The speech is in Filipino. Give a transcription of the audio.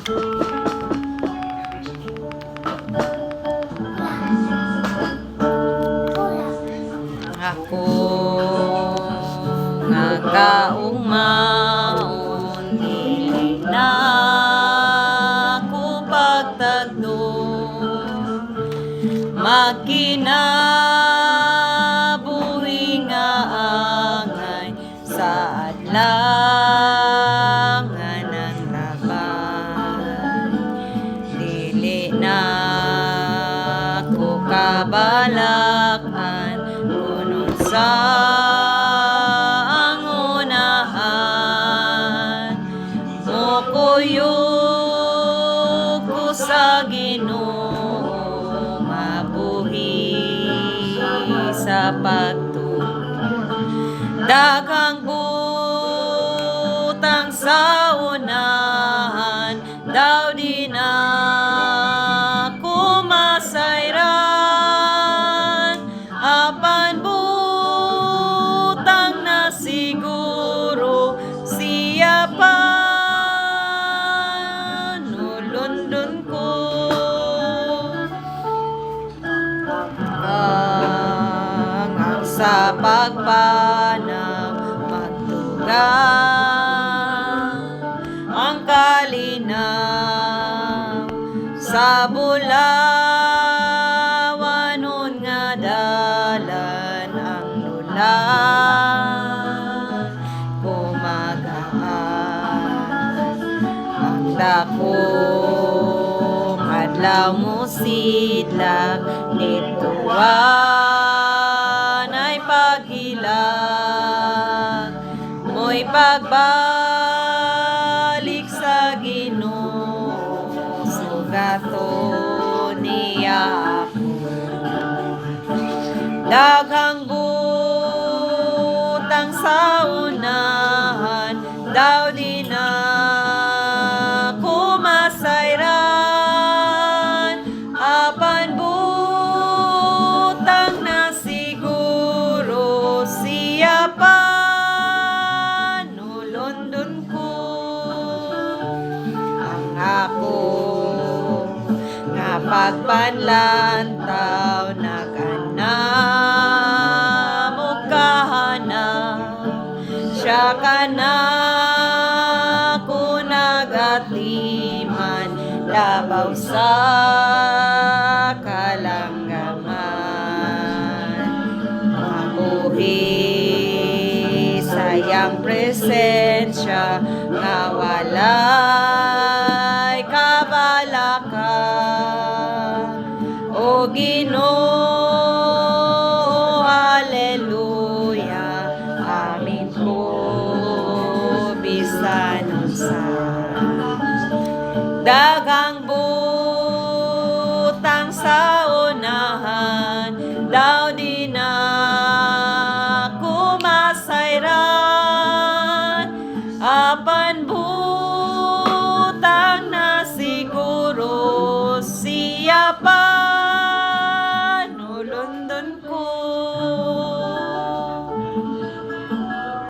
Ako nga kaong maon dili na ko pagtagdo magkinabuhi nga angay sa adlangan ng laban dili na ko kabalakan kuno sa ang unahan mukuyog ko sa Ginoo mabuhi sa pagtuo daghang butang sa unahan daw di na ko masayran apan butang na siguro siya pa nulundon ko ang sa pagpanang magtugang ang kalinaw sa bulawanon nga dalan ang lulan kumagaan ang dakong adlaw mo sidlak nituan ay paghilang mo'y pagbalik sa Ginoo sugato niya ako daghang butang sa unahan daw di na ko masayran apan butang na siguro siya pa nulundon ko ang ako nga pagpanlantaw naganam o kahanaw siya ka na ko nagatiman labaw sa kalanggaman mabuhi sayang presensya nga walay kabalakan o Ginoo haleluya amin ko bisan unsa daghang butang sa unahan daw di na ko masayran apan